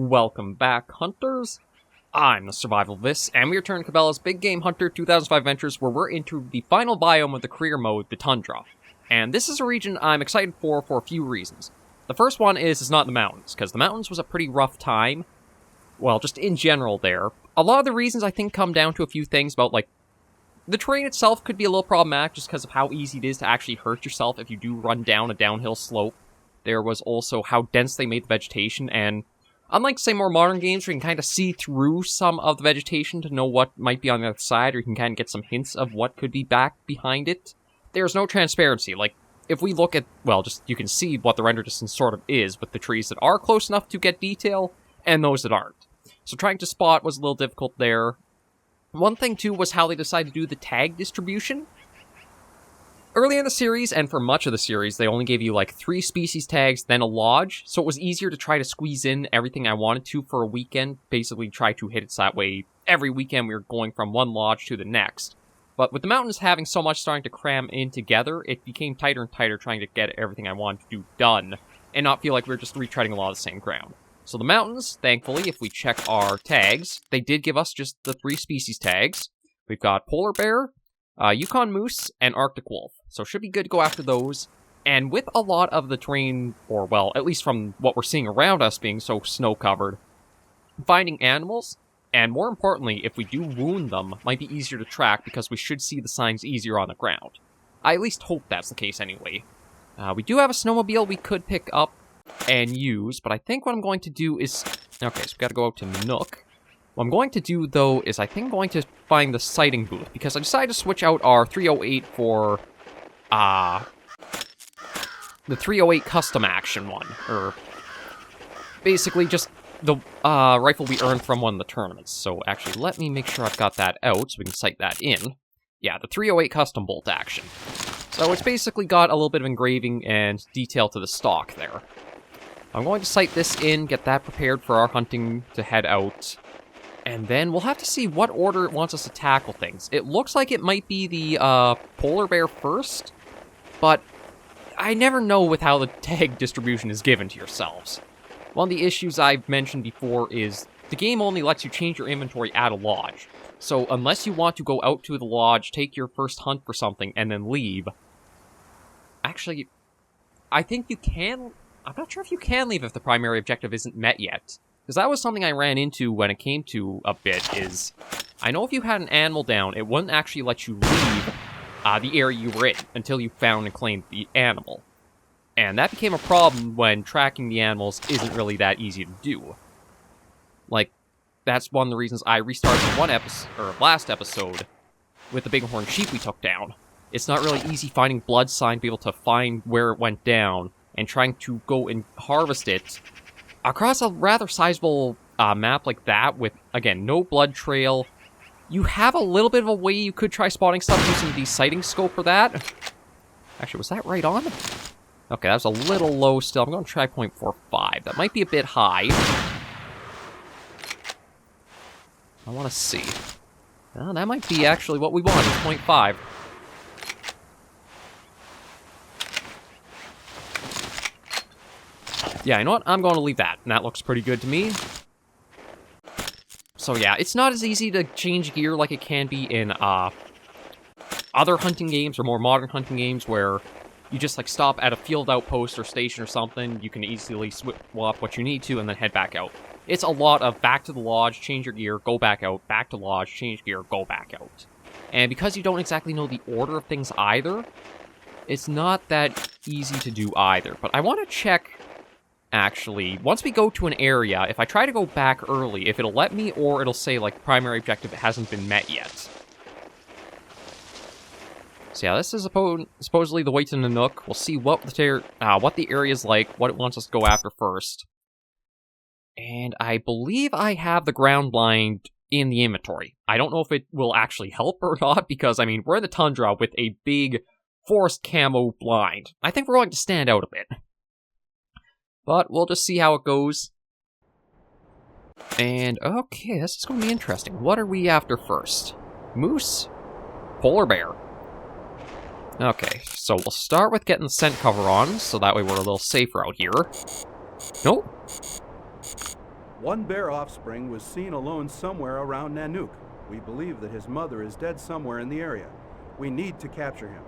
Welcome back, hunters. I'm the Survivalist, and we return to Cabela's Big Game Hunter 2005 Adventures, where we're into the final biome of the career mode, the Tundra. And this is a region I'm excited for a few reasons. The first one is it's not the mountains, because the mountains was a pretty rough time. Well, just in general there. A lot of the reasons I think come down to a few things about, like, the terrain itself could be a little problematic just because of how easy it is to actually hurt yourself if you do run down a downhill slope. There was also how dense they made the vegetation, and unlike, say, more modern games where you can kind of see through some of the vegetation to know what might be on the other side, or you can kind of get some hints of what could be back behind it, there's no transparency. Like, if we look at, well, just you can see what the render distance sort of is with the trees that are close enough to get detail, and those that aren't. So trying to spot was a little difficult there. One thing, too, was how they decided to do the tag distribution. Early in the series, and for much of the series, they only gave you, like, 3 species tags, then a lodge, so it was easier to try to squeeze in everything I wanted to for a weekend, basically try to hit it that way. Every weekend we were going from one lodge to the next. But with the mountains having so much starting to cram in together, it became tighter and tighter trying to get everything I wanted to do done, and not feel like we were just retreading a lot of the same ground. So the mountains, thankfully, if we check our tags, they did give us just the 3 species tags. We've got polar bear, Yukon moose, and Arctic wolf. So should be good to go after those. And with a lot of the terrain, or well, at least from what we're seeing around us being so snow-covered, finding animals, and more importantly, if we do wound them, might be easier to track because we should see the signs easier on the ground. I at least hope that's the case anyway. We do have a snowmobile we could pick up and use, but I think what I'm going to do is... Okay, so we've got to go out to Nook. What I'm going to do, though, is I think I'm going to find the sighting booth, because I decided to switch out our 308 for, the 308 custom action one, or basically just the, rifle we earned from one of the tournaments. So actually, let me make sure I've got that out, so we can sight that in. Yeah, the 308 custom bolt action. So it's basically got a little bit of engraving and detail to the stock there. I'm going to sight this in, get that prepared for our hunting to head out. And then we'll have to see what order it wants us to tackle things. It looks like it might be the polar bear first, but I never know with how the tag distribution is given to yourselves. One of the issues I've mentioned before is the game only lets you change your inventory at a lodge. So unless you want to go out to the lodge, take your first hunt for something, and then leave... Actually, I think you can... I'm not sure if you can leave if the primary objective isn't met yet. Because that was something I ran into when it came to a bit, is... I know if you had an animal down, it wouldn't actually let you leave the area you were in until you found and claimed the animal. And that became a problem when tracking the animals isn't really that easy to do. Like, that's one of the reasons I restarted last episode with the bighorn sheep we took down. It's not really easy finding blood sign to be able to find where it went down, and trying to go and harvest it across a rather sizable map like that with, again, no blood trail. You have a little bit of a way you could try spotting stuff using the sighting scope for that. Actually, was that right on? Okay, that was a little low still. I'm going to try 0.45. That might be a bit high. I want to see. Well, that might be actually what we want, is 0.5. Yeah, you know what? I'm going to leave that, and that looks pretty good to me. So yeah, it's not as easy to change gear like it can be in other hunting games, or more modern hunting games, where you just, like, stop at a field outpost or station or something, you can easily swap what you need to, and then head back out. It's a lot of back to the lodge, change your gear, go back out, back to lodge, change gear, go back out. And because you don't exactly know the order of things either, it's not that easy to do either. But I want to check... Actually, once we go to an area, if I try to go back early, if it'll let me, or it'll say, like, primary objective hasn't been met yet. So yeah, this is supposedly the way to the Nook. We'll see what the area's like, what it wants us to go after first. And I believe I have the ground blind in the inventory. I don't know if it will actually help or not, because, I mean, we're in the Tundra with a big forest camo blind. I think we're going to stand out a bit. But we'll just see how it goes. And, okay, this is going to be interesting. What are we after first? Moose? Polar bear? Okay, so we'll start with getting the scent cover on, so that way we're a little safer out here. Nope. One bear offspring was seen alone somewhere around Nanook. We believe that his mother is dead somewhere in the area. We need to capture him.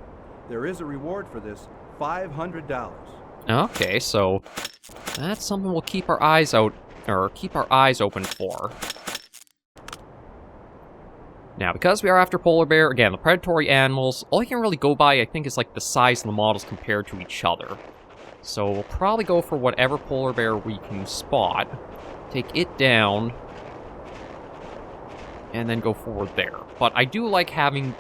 There is a reward for this, $500. Okay, so that's something we'll keep our eyes out, or keep our eyes open for. Now, because we are after polar bear, again, the predatory animals, all you can really go by, I think, is like the size of the models compared to each other. So we'll probably go for whatever polar bear we can spot, take it down, and then go forward there. But I do like having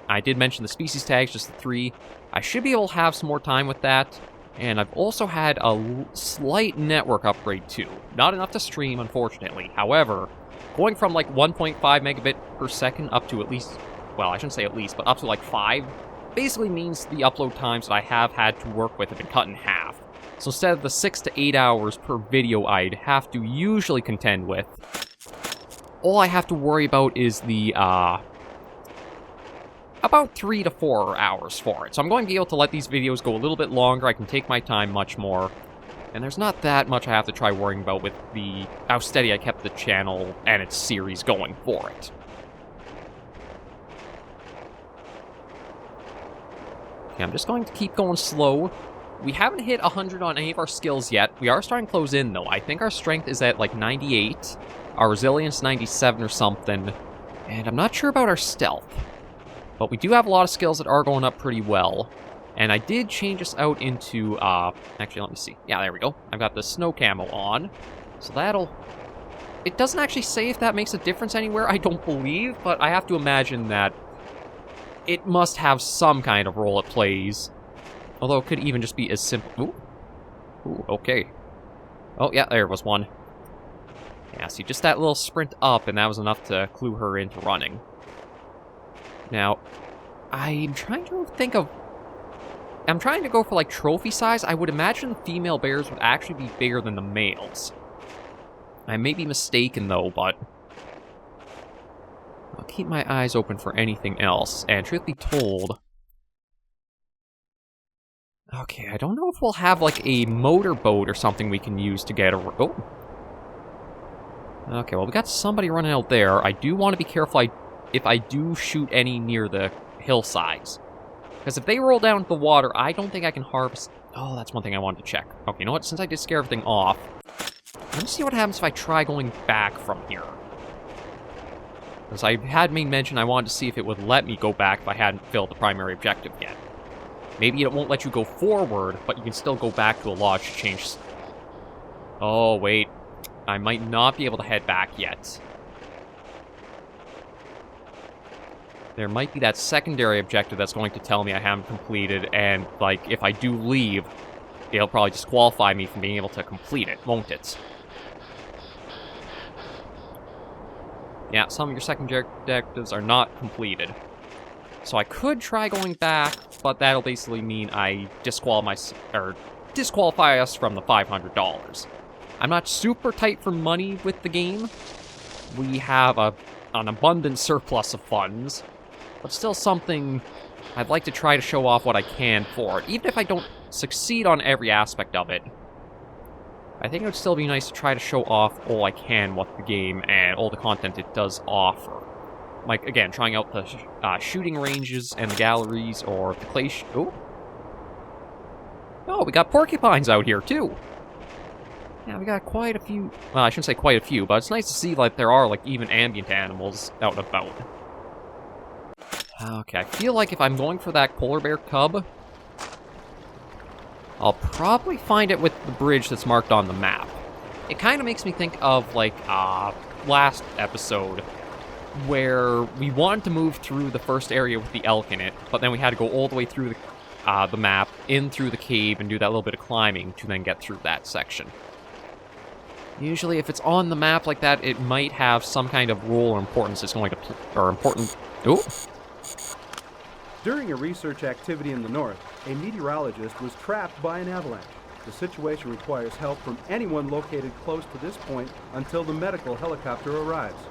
I did mention the species tags, just the 3. I should be able to have some more time with that. And I've also had a slight network upgrade too. Not enough to stream, unfortunately. However, going from like 1.5 megabit per second up to at least, well, I shouldn't say at least, but up to like 5, basically means the upload times that I have had to work with have been cut in half. So instead of the 6 to 8 hours per video I'd have to usually contend with, all I have to worry about is the, about 3 to 4 hours for it. So I'm going to be able to let these videos go a little bit longer. I can take my time much more. And there's not that much I have to try worrying about with how steady I kept the channel and its series going for it. Okay, I'm just going to keep going slow. We haven't hit 100 on any of our skills yet. We are starting to close in, though. I think our strength is at, like, 98. Our resilience, 97 or something. And I'm not sure about our stealth. But we do have a lot of skills that are going up pretty well. And I did change us out into, actually, let me see. Yeah, there we go. I've got the snow camo on. So that'll... It doesn't actually say if that makes a difference anywhere, I don't believe. But I have to imagine that it must have some kind of role it plays. Although it could even just be as simple... Ooh, okay. Oh, yeah, there was one. Yeah, see, just that little sprint up, and that was enough to clue her into running. Now, I'm trying to think of... I'm trying to go for, like, trophy size. I would imagine the female bears would actually be bigger than the males. I may be mistaken, though, but... I'll keep my eyes open for anything else. And truth be told... Okay, I don't know if we'll have, like, a motorboat or something we can use to get a... Oh! Okay, well, we got somebody running out there. I do want to be careful if I do shoot any near the hillsides. Because if they roll down to the water, I don't think I can harvest... Oh, that's one thing I wanted to check. Okay, you know what? Since I did scare everything off, let me see what happens if I try going back from here. Because I had made mention I wanted to see if it would let me go back if I hadn't filled the primary objective yet. Maybe it won't let you go forward, but you can still go back to a lodge to change... Oh, wait. I might not be able to head back yet. There might be that secondary objective that's going to tell me I haven't completed, and, like, if I do leave, it'll probably disqualify me from being able to complete it, won't it? Yeah, some of your secondary objectives are not completed. So I could try going back, but that'll basically mean I disqualify us from the $500. I'm not super tight for money with the game. We have an abundant surplus of funds, but still something I'd like to try to show off what I can for it. Even if I don't succeed on every aspect of it, I think it would still be nice to try to show off all I can what the game and all the content it does offer. Like, again, trying out the shooting ranges and the galleries, or the clay Oh, we got porcupines out here, too! Yeah, we got quite a few... Well, I shouldn't say quite a few, but it's nice to see, like, there are, like, even ambient animals out and about. Okay, I feel like if I'm going for that polar bear cub, I'll probably find it with the bridge that's marked on the map. It kind of makes me think of, like, last episode, where we wanted to move through the first area with the elk in it, but then we had to go all the way through the map, in through the cave, and do that little bit of climbing to then get through that section. Usually, if it's on the map like that, it might have some kind of role or importance it's going to or important... Oh! During a research activity in the north, a meteorologist was trapped by an avalanche. The situation requires help from anyone located close to this point until the medical helicopter arrives.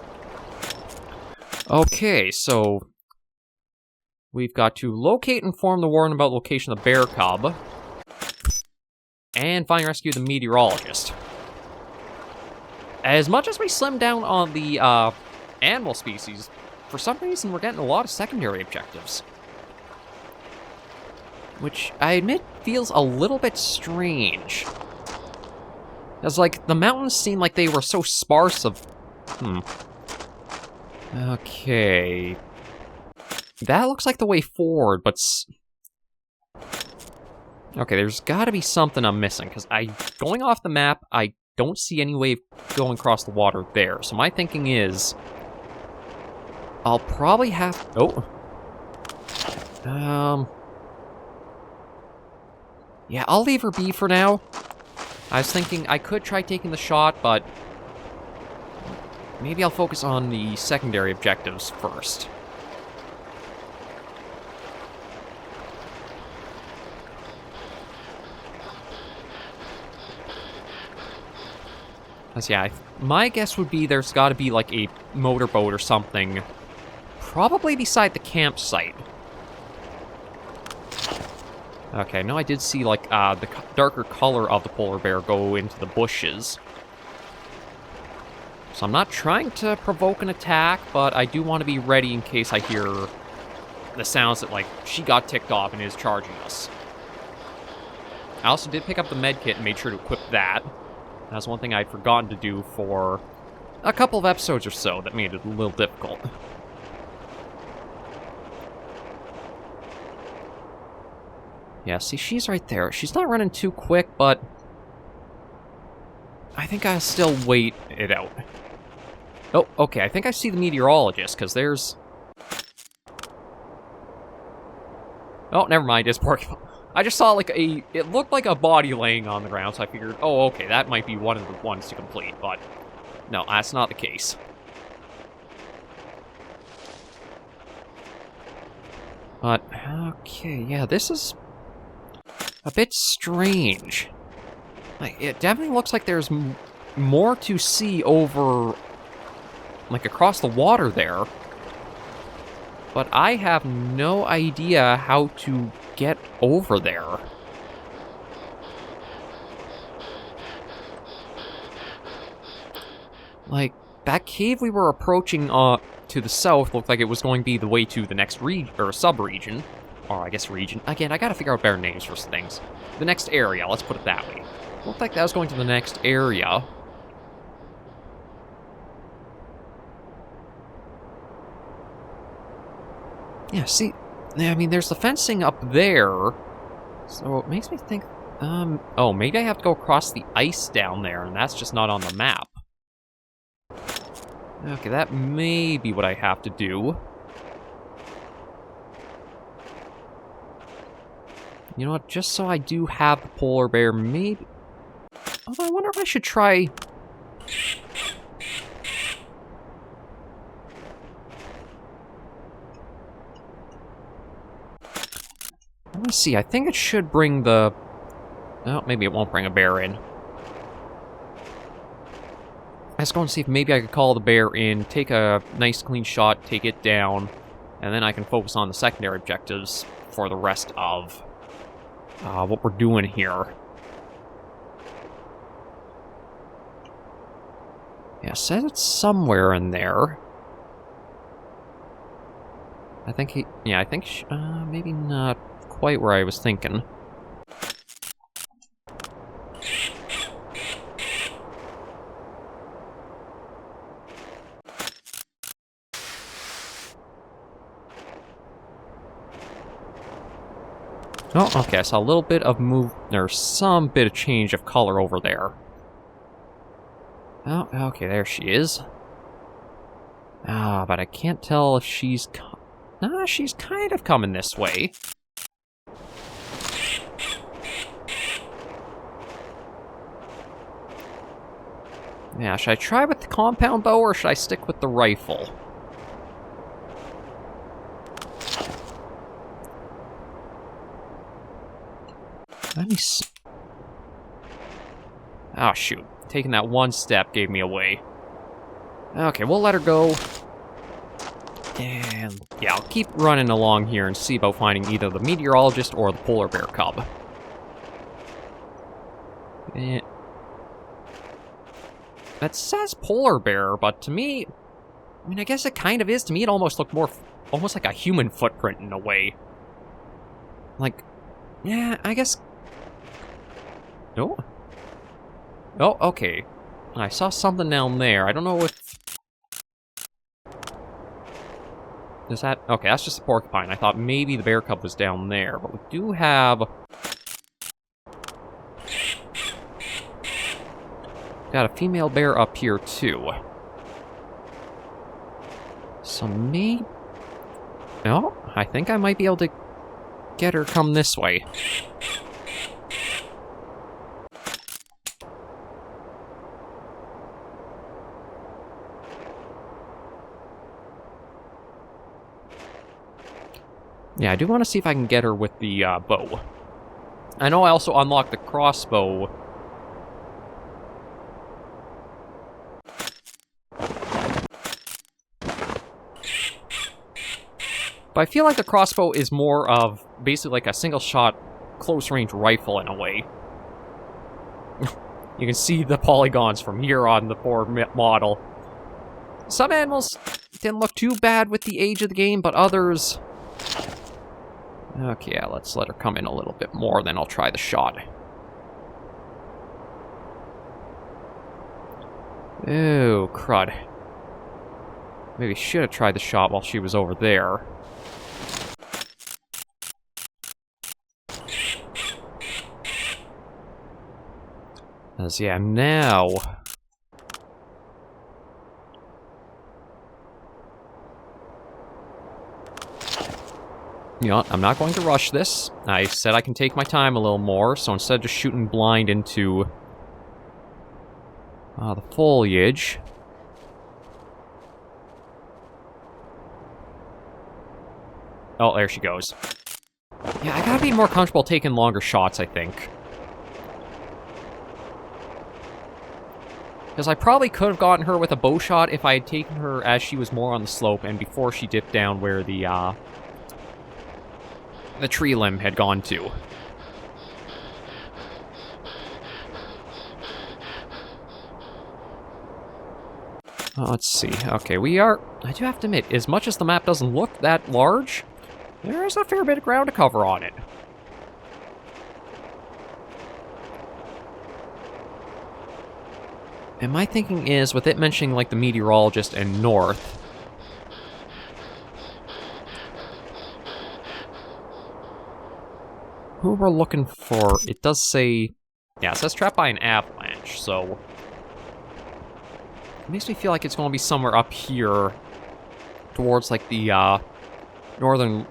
Okay, so we've got to locate and inform the warden about location of the bear cub, and find and rescue the meteorologist. as much as we slim down on the animal species, for some reason we're getting a lot of secondary objectives. Which, I admit, feels a little bit strange. Because, like, the mountains seem like they were so sparse of... Okay. That looks like the way forward, but... Okay, there's gotta be something I'm missing, because going off the map, I don't see any way of going across the water there. So my thinking is... I'll probably have... Yeah, I'll leave her be for now. I was thinking I could try taking the shot, but... Maybe I'll focus on the secondary objectives first. Yeah, my guess would be there's got to be like a motorboat or something, probably beside the campsite. Okay, no, I did see like the darker color of the polar bear go into the bushes. So I'm not trying to provoke an attack, but I do want to be ready in case I hear the sounds that like she got ticked off and is charging us. I also did pick up the med kit and made sure to equip that. That's one thing I'd forgotten to do for a couple of episodes or so that made it a little difficult. Yeah, see, she's right there. She's not running too quick, but I think I'll still wait it out. Oh, okay, I think I see the meteorologist, because there's... Oh, never mind, it's porcupine. I just saw, like, it looked like a body laying on the ground, so I figured, oh, okay, that might be one of the ones to complete, but no, that's not the case. But, okay, yeah, this is a bit strange. Like, it definitely looks like there's more to see over, like, across the water there. But I have no idea how to get over there. Like, that cave we were approaching to the south looked like it was going to be the way to the next sub-region. Or I guess region. Again, I gotta figure out better names for things. The next area, let's put it that way. Looked like that was going to the next area. Yeah, see, I mean, there's the fencing up there, so it makes me think, oh, maybe I have to go across the ice down there, and that's just not on the map. Okay, that may be what I have to do. You know what, just so I do have the polar bear, maybe... Although I wonder if I should try... Let me see, I think it should bring the... Oh, maybe it won't bring a bear in. Let's go and see if maybe I could call the bear in, take a nice clean shot, take it down, and then I can focus on the secondary objectives for the rest of what we're doing here. Yeah, said it's somewhere in there. I think he... Yeah, I think... maybe not quite where I was thinking. Oh, okay, I saw a little bit of some bit of change of color over there. Oh, okay, there she is. Ah, but I can't tell if she's... Nah, she's kind of coming this way. Yeah, should I try with the compound bow, or should I stick with the rifle? Let me see. Oh, shoot. Taking that one step gave me away. Okay, we'll let her go. And yeah, I'll keep running along here and see about finding either the meteorologist or the polar bear cub. That says polar bear, but to me... I mean, I guess it kind of is. To me, it almost looked more... almost like a human footprint in a way. Like... yeah, I guess... no? Oh, okay. I saw something down there. I don't know if... is that... okay, that's just a porcupine. I thought maybe the bear cub was down there, but we do have... got a female bear up here, too. So me... oh, I think I might be able to get her come this way. Yeah, I do want to see if I can get her with the bow. I know I also unlocked the crossbow. But I feel like the crossbow is more of basically like a single-shot, close-range rifle in a way. You can see the polygons from here on the poor model. Some animals didn't look too bad with the age of the game, but others... okay, yeah, let's let her come in a little bit more, then I'll try the shot. Ooh, crud. Maybe should have tried the shot while she was over there. As yeah, now... you know, I'm not going to rush this. I said I can take my time a little more, so instead of just shooting blind into the foliage... oh, there she goes. Yeah, I gotta be more comfortable taking longer shots, I think. Because I probably could have gotten her with a bow shot if I had taken her as she was more on the slope and before she dipped down where the tree limb had gone to. Let's see. Okay, we are... I do have to admit, as much as the map doesn't look that large, there is a fair bit of ground to cover on it. And my thinking is, with it mentioning, like, the meteorologist and north... who we're looking for, it does say... yeah, it says trapped by an avalanche, so... it makes me feel like it's going to be somewhere up here... towards, like, the, northern,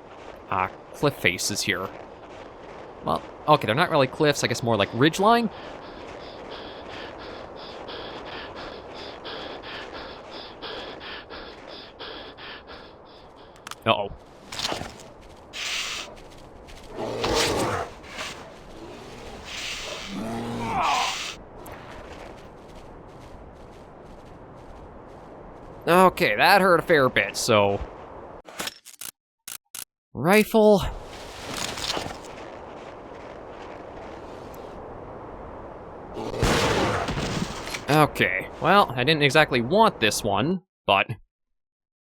cliff faces here. Well, okay, they're not really cliffs, I guess more like ridgeline? Uh-oh. Okay, that hurt a fair bit, so... rifle... okay, well, I didn't exactly want this one, but...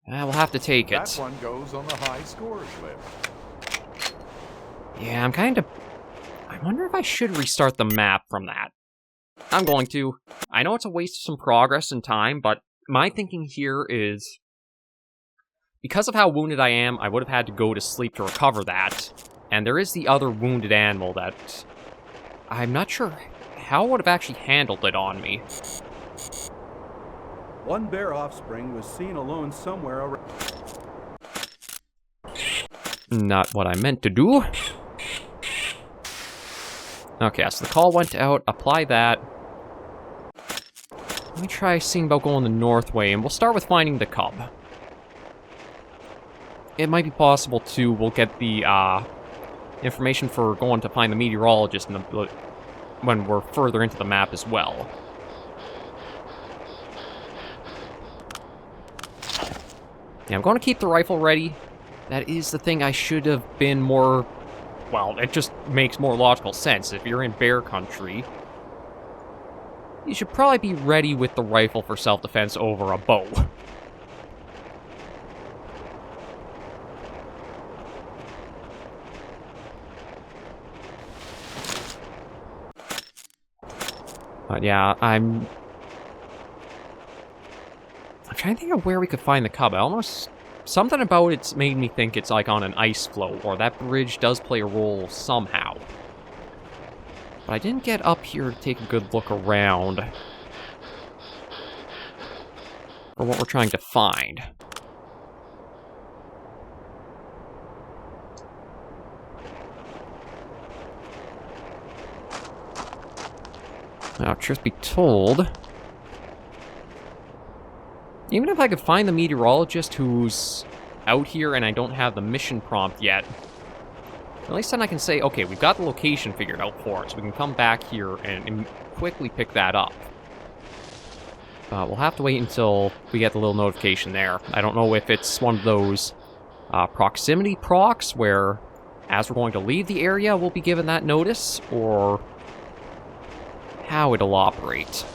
we'll have to take it. That one goes on the high scores list. Yeah, I'm kind of... I wonder if I should restart the map from that. I'm going to. I know it's a waste of some progress and time, but my thinking here is... because of how wounded I am, I would have had to go to sleep to recover that. And there is the other wounded animal that... I'm not sure how I would have actually handled it on me. One bear offspring was seen alone somewhere around... Not what I meant to do. Okay, so the call went out. Apply that. Let me try seeing about going the north way, and we'll start with finding the cub. It might be possible, too, we'll get the, information for going to find the meteorologist when we're further into the map as well. Yeah, I'm going to keep the rifle ready. That is the thing I should have been more... well, it just makes more logical sense if you're in bear country. you should probably be ready with the rifle for self-defense over a bow. But yeah, I'm trying to think of where we could find the cub. Something about it's made me think it's like on an ice floe, or that bridge does play a role somehow. But I didn't get up here to take a good look around for what we're trying to find. Now, truth be told, even if I could find the meteorologist who's out here and I don't have the mission prompt yet, at least then I can say, okay, we've got the location figured out for it, so we can come back here and quickly pick that up. We'll have to wait until we get the little notification there. I don't know if it's one of those proximity procs where, as we're going to leave the area, we'll be given that notice, or how it'll operate.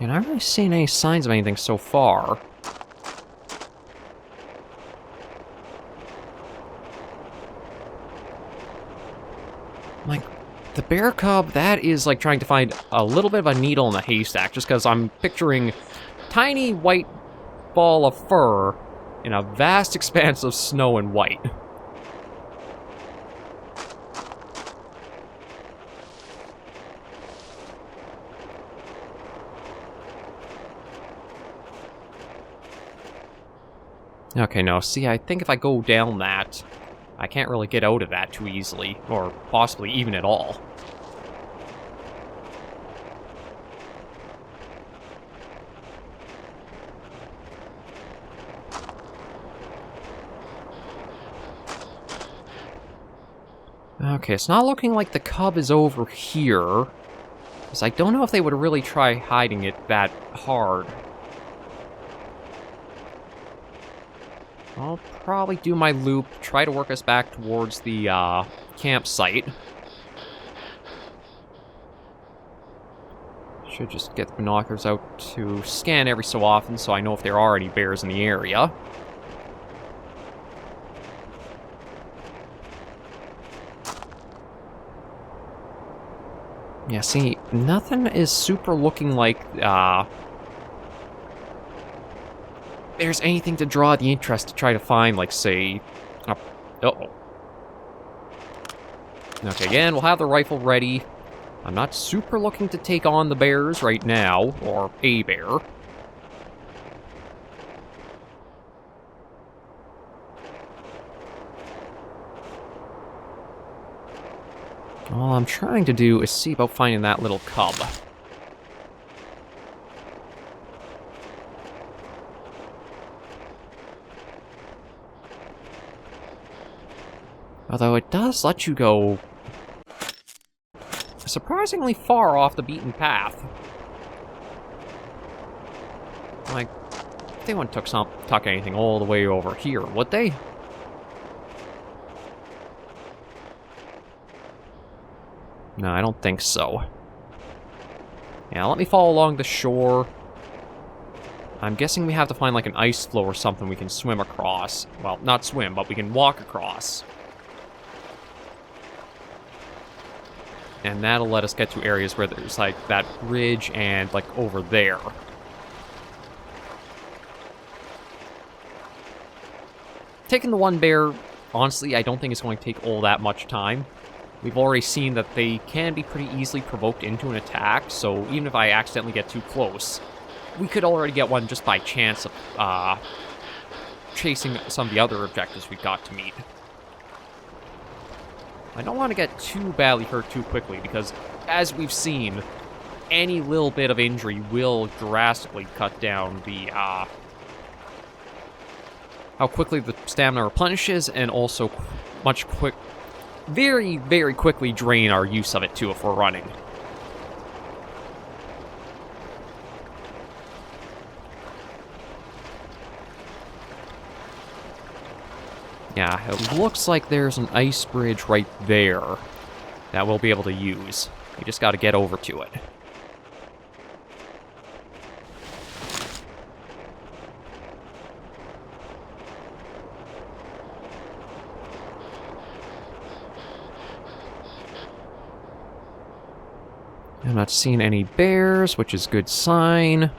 And I haven't really seen any signs of anything so far. Like, the bear cub, that is like trying to find a little bit of a needle in a haystack, just because I'm picturing tiny white ball of fur in a vast expanse of snow and white. Okay, no, see, I think if I go down that, I can't really get out of that too easily, or possibly even at all. Okay, it's not looking like the cub is over here, because I don't know if they would really try hiding it that hard. I'll probably do my loop, try to work us back towards the campsite. Should just get the binoculars out to scan every so often so I know if there are any bears in the area. Yeah, see, nothing is super looking like there's anything to draw the interest to try to find, like, say... Uh-oh. Okay, again, we'll have the rifle ready. I'm not super looking to take on the bears right now, or a bear. All I'm trying to do is see about finding that little cub. Although it does let you go surprisingly far off the beaten path. Like, they wouldn't tuck anything all the way over here, would they? No, I don't think so. Yeah, let me follow along the shore. I'm guessing we have to find like an ice floe or something we can swim across. Well, not swim, but we can walk across. And that'll let us get to areas where there's like that ridge and like over there. Taking the one bear, honestly, I don't think it's going to take all that much time. We've already seen that they can be pretty easily provoked into an attack, so even if I accidentally get too close, we could already get one just by chance of chasing some of the other objectives we've got to meet. I don't want to get too badly hurt too quickly, because as we've seen, any little bit of injury will drastically cut down the how quickly the stamina replenishes, and also very, very quickly drain our use of it too if we're running. Yeah, it looks like there's an ice bridge right there that we'll be able to use. We just gotta get over to it. I'm not seeing any bears, which is a good sign.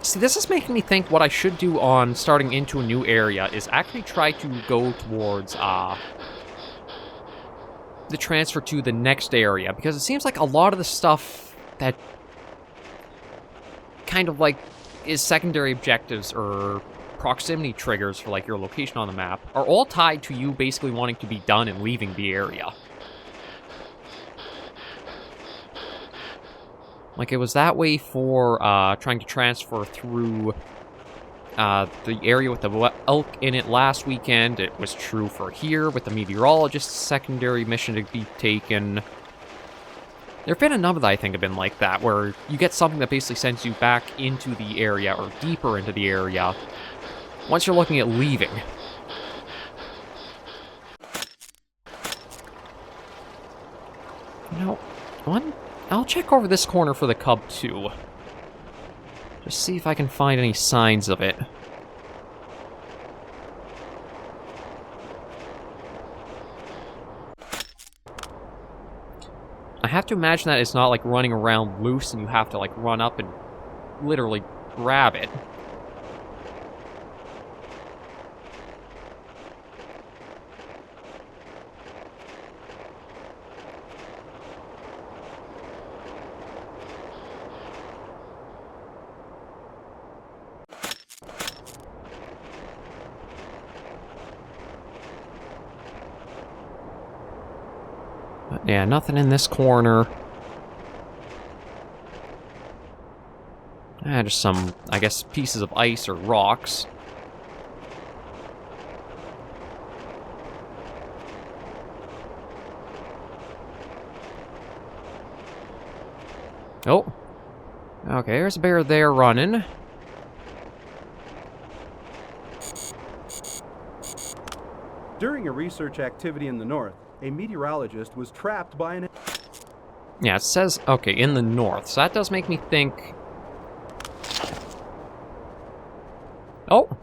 See, this is making me think what I should do on starting into a new area is actually try to go towards the transfer to the next area, because it seems like a lot of the stuff that kind of like is secondary objectives or proximity triggers for like your location on the map are all tied to you basically wanting to be done and leaving the area. Like, it was that way for trying to transfer through the area with the elk in it last weekend. It was true for here with the meteorologist's secondary mission to be taken. There have been a number that I think have been like that, where you get something that basically sends you back into the area, or deeper into the area, once you're looking at leaving. You know, I'll check over this corner for the cub, too. Just see if I can find any signs of it. I have to imagine that it's not, like, running around loose and you have to, like, run up and literally grab it. Yeah, nothing in this corner. Just some, I guess, pieces of ice or rocks. Oh. Okay, there's a bear there running. During a research activity in the north, a meteorologist was trapped by an... Yeah, it says, okay, in the north. So that does make me think... Oh!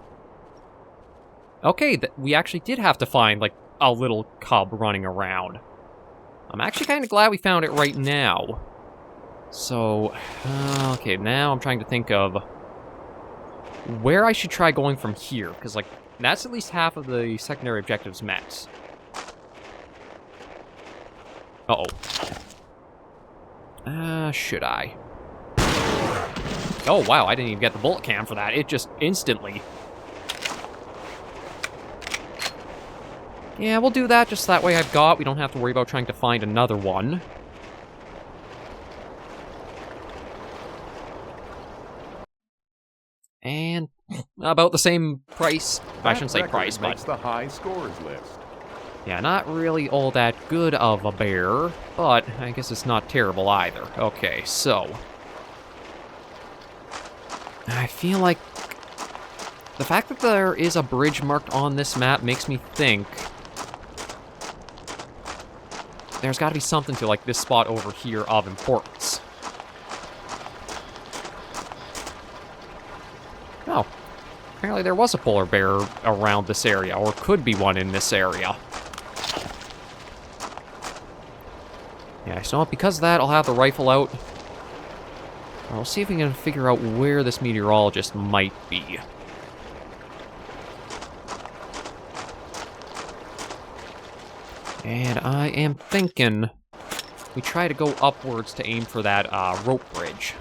Okay, we actually did have to find, like, a little cub running around. I'm actually kind of glad we found it right now. So, okay, now I'm trying to think of where I should try going from here, because, like, that's at least half of the secondary objectives met. Uh-oh. Should I? Oh, wow, I didn't even get the bullet cam for that. It just instantly... Yeah, we'll do that, just that way we don't have to worry about trying to find another one. And about the same price. I shouldn't say price, but... makes the high scores list. Yeah, not really all that good of a bear, but I guess it's not terrible either. Okay, so... I feel like... the fact that there is a bridge marked on this map makes me think... there's gotta be something to, like, this spot over here of importance. Oh. Apparently there was a polar bear around this area, or could be one in this area. Yeah, so because of that, I'll have the rifle out. We'll see if we can figure out where this meteorologist might be. And I am thinking we try to go upwards to aim for that rope bridge.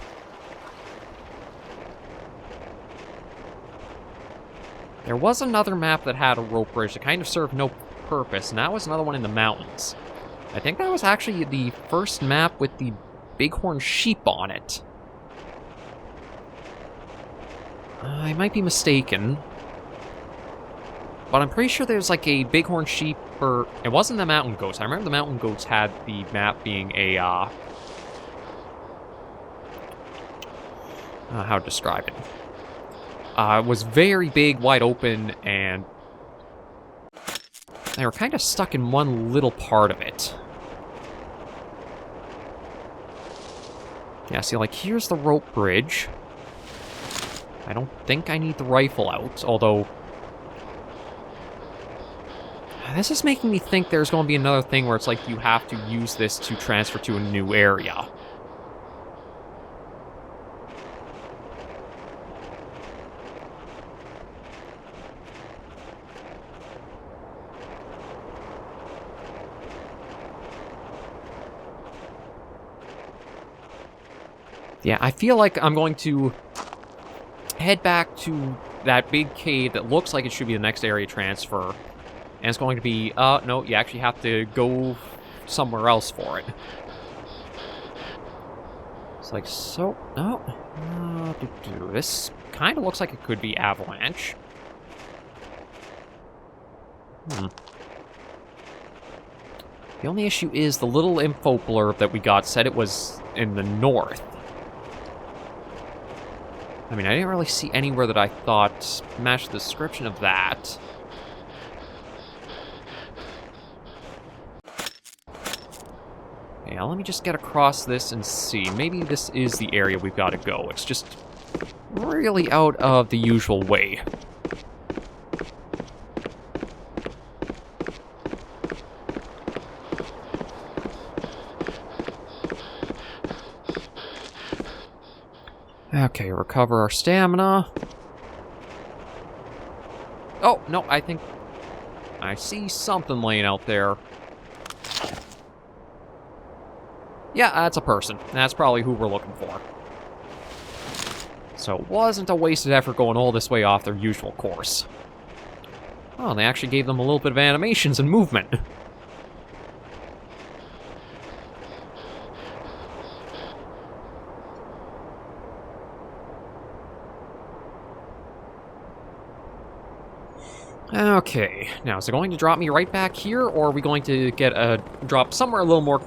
There was another map that had a rope bridge that kind of served no purpose, and that was another one in the mountains. I think that was actually the first map with the bighorn sheep on it. I might be mistaken. But I'm pretty sure there's like a bighorn sheep, or... it wasn't the mountain goats. I remember the mountain goats had the map being a, how to describe it. It was very big, wide open, and they were kind of stuck in one little part of it. Yeah, see, like, here's the rope bridge. I don't think I need the rifle out, although... This is making me think there's going to be another thing where it's like you have to use this to transfer to a new area. Yeah, I feel like I'm going to head back to that big cave that looks like it should be the next area transfer. And it's going to be, no, you actually have to go somewhere else for it. It's like, so, no. This kind of looks like it could be Avalanche. The only issue is the little info blurb that we got said it was in the north. I mean, I didn't really see anywhere that I thought matched the description of that. Yeah, let me just get across this and see. Maybe this is the area we've got to go. It's just really out of the usual way. Okay, recover our stamina. Oh, no, I think I see something laying out there. Yeah, that's a person. That's probably who we're looking for. So it wasn't a wasted effort going all this way off their usual course. Oh, they actually gave them a little bit of animations and movement. Okay, now is it going to drop me right back here, or are we going to get a drop somewhere a little more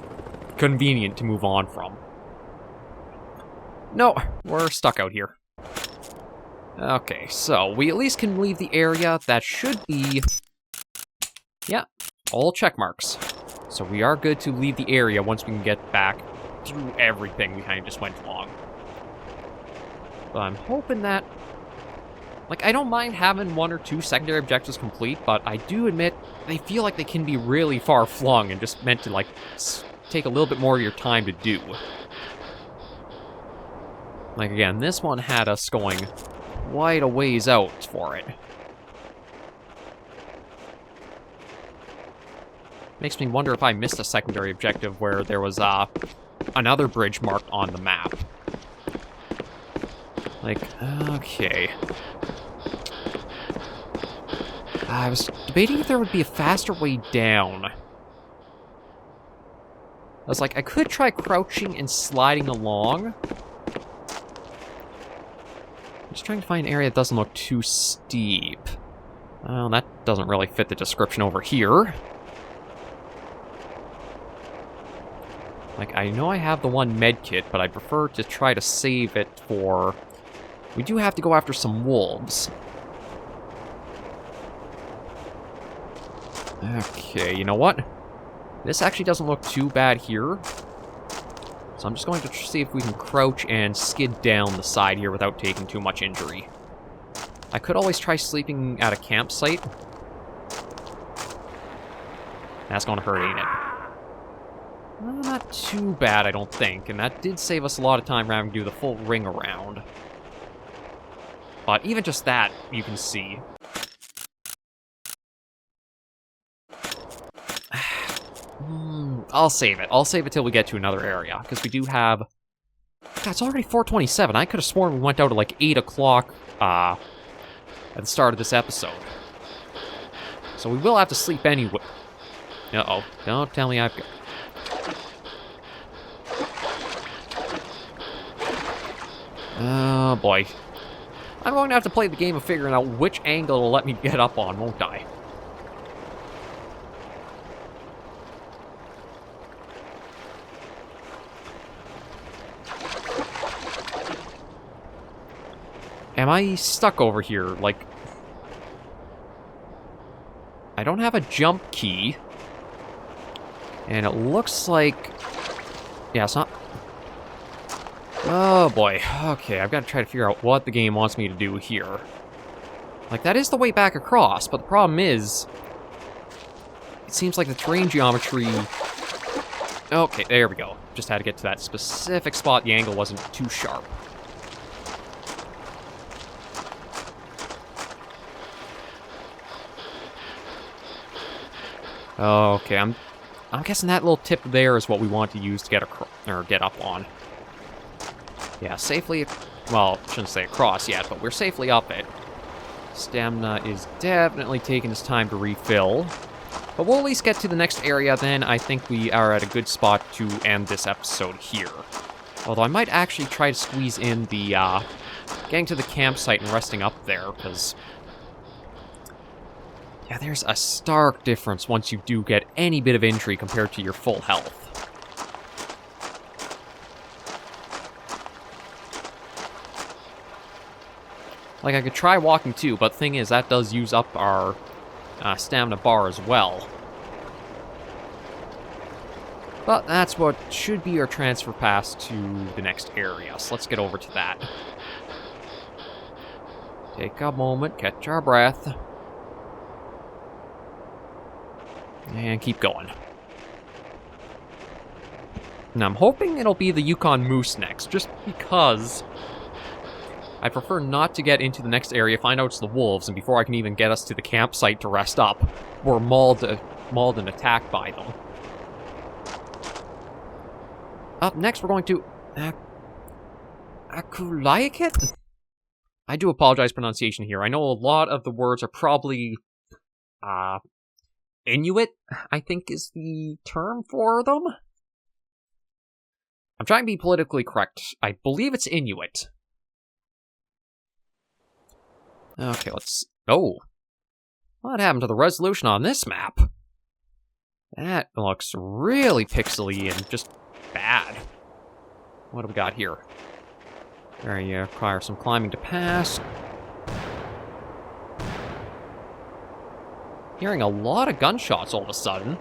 convenient to move on from? No, we're stuck out here. Okay, so we at least can leave the area. That should be... yeah, all check marks. So we are good to leave the area once we can get back through everything we kind of just went along. But I'm hoping that... like, I don't mind having one or two secondary objectives complete, but I do admit they feel like they can be really far-flung and just meant to, like, take a little bit more of your time to do. Like, again, this one had us going quite a ways out for it. Makes me wonder if I missed a secondary objective where there was, another bridge marked on the map. Like, okay... I was debating if there would be a faster way down. I was like, I could try crouching and sliding along. I'm just trying to find an area that doesn't look too steep. Well, that doesn't really fit the description over here. Like, I know I have the one med kit, but I prefer to try to save it for... we do have to go after some wolves. Okay, you know what? This actually doesn't look too bad here. So I'm just going to see if we can crouch and skid down the side here without taking too much injury. I could always try sleeping at a campsite. That's going to hurt, ain't it? Well, not too bad, I don't think. And that did save us a lot of time having to do the full ring around. But even just that, you can see. I'll save it. I'll save it till we get to another area, because we do have... God, it's already 4:27. I could have sworn we went out at like 8 o'clock at the start of this episode. So we will have to sleep anyway. Uh-oh. Don't tell me I've got... oh, boy. I'm going to have to play the game of figuring out which angle will let me get up on, won't I? am I stuck over here? Like, I don't have a jump key. And it looks like... Yeah, it's not... Oh boy. Okay, I've got to try to figure out what the game wants me to do here. Like, that is the way back across, but the problem is... It seems like the terrain geometry... Okay, there we go. Just had to get to that specific spot. The angle wasn't too sharp. Okay, I'm guessing that little tip there is what we want to use to get get up on. Yeah, safely... Well, shouldn't say across yet, but we're safely up it. Stamina is definitely taking its time to refill. But we'll at least get to the next area, then I think we are at a good spot to end this episode here. Although I might actually try to squeeze in the, getting to the campsite and resting up there, because... Yeah, there's a stark difference once you do get any bit of injury compared to your full health. Like, I could try walking too, but the thing is, that does use up our stamina bar as well. But that's what should be our transfer pass to the next area, so let's get over to that. Take a moment, catch our breath. And keep going. And I'm hoping it'll be the Yukon Moose next, just because I prefer not to get into the next area, find out it's the wolves, and before I can even get us to the campsite to rest up, we're mauled and attacked by them. Up next, we're going to... Akulayakit? I do apologize for pronunciation here. I know a lot of the words are probably... Inuit, I think is the term for them. I'm trying to be politically correct. I believe it's Inuit. Okay, let's... Oh! What happened to the resolution on this map? That looks really pixely and just bad. What do we got here? There you require some climbing to pass. Hearing a lot of gunshots all of a sudden.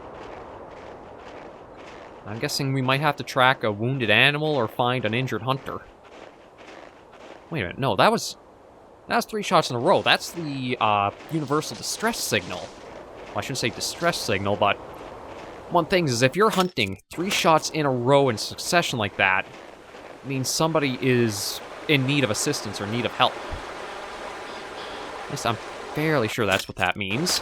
I'm guessing we might have to track a wounded animal or find an injured hunter. Wait a minute, no, that was 3 shots in a row. That's the universal distress signal. Well, I shouldn't say distress signal, but one thing is if you're hunting 3 shots in a row in succession like that, it means somebody is in need of assistance or need of help. At least I'm fairly sure that's what that means.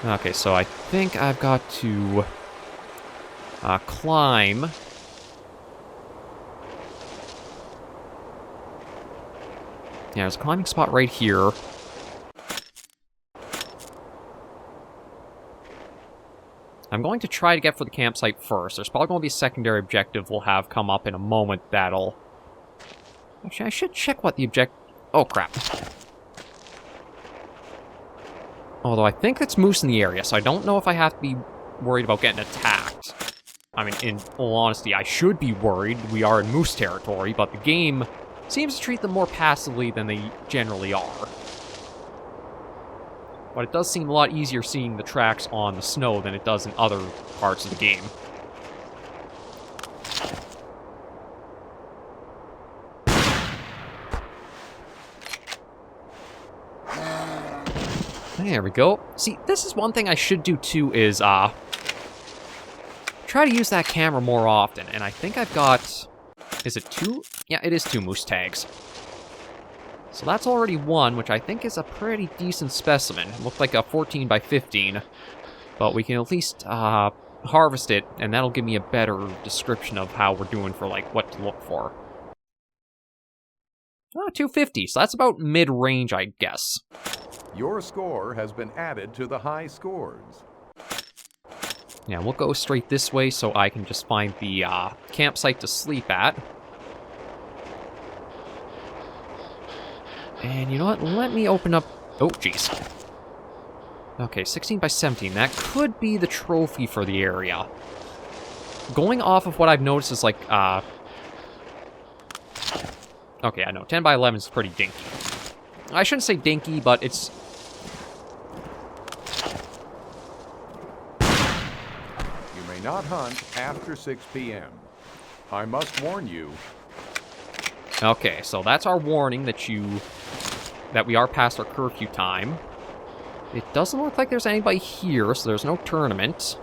Okay, so I think I've got to climb. Yeah, there's a climbing spot right here. I'm going to try to get for the campsite first. There's probably going to be a secondary objective we'll have come up in a moment that'll... Actually, I should check what the Oh, crap. Although I think it's moose in the area, so I don't know if I have to be worried about getting attacked. I mean, in all honesty, I should be worried. We are in moose territory, but the game seems to treat them more passively than they generally are. But it does seem a lot easier seeing the tracks on the snow than it does in other parts of the game. There we go. See, this is one thing I should do too, is try to use that camera more often. And I think I've got... Is it 2? Yeah, it is 2 moose tags. So that's already 1, which I think is a pretty decent specimen. It looked like a 14 by 15. But we can at least harvest it, and that'll give me a better description of how we're doing for, like, what to look for. 250, so that's about mid-range, I guess. Your score has been added to the high scores. Yeah, we'll go straight this way so I can just find the campsite to sleep at. And you know what? Let me open up... Oh, jeez. Okay, 16 by 17. That could be the trophy for the area. Going off of what I've noticed is, like, Okay, I know. 10 by 11 is pretty dinky. I shouldn't say dinky, but it's... You may not hunt after 6 p.m. I must warn you. Okay, so that's our warning that we are past our curfew time. It doesn't look like there's anybody here, so there's no tournament.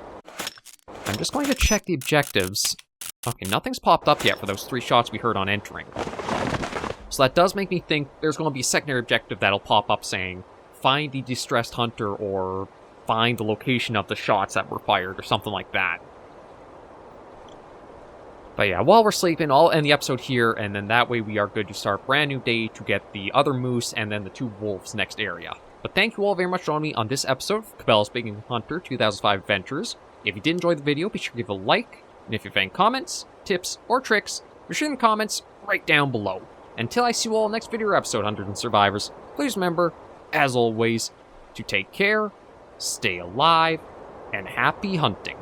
I'm just going to check the objectives. Okay, nothing's popped up yet for those 3 shots we heard on entering. So that does make me think there's going to be a secondary objective that'll pop up saying, find the distressed hunter, or find the location of the shots that were fired, or something like that. But yeah, while we're sleeping, I'll end the episode here, and then that way we are good to start a brand new day to get the other moose and then the 2 wolves next area. But thank you all very much for joining me on this episode of Cabela's Big Game Hunter 2005 Adventures. If you did enjoy the video, be sure to give it a like, and if you have any comments, tips, or tricks, be sure in the comments right down below. Until I see you all next video or episode, Hunters and Survivors, please remember, as always, to take care, stay alive, and happy hunting.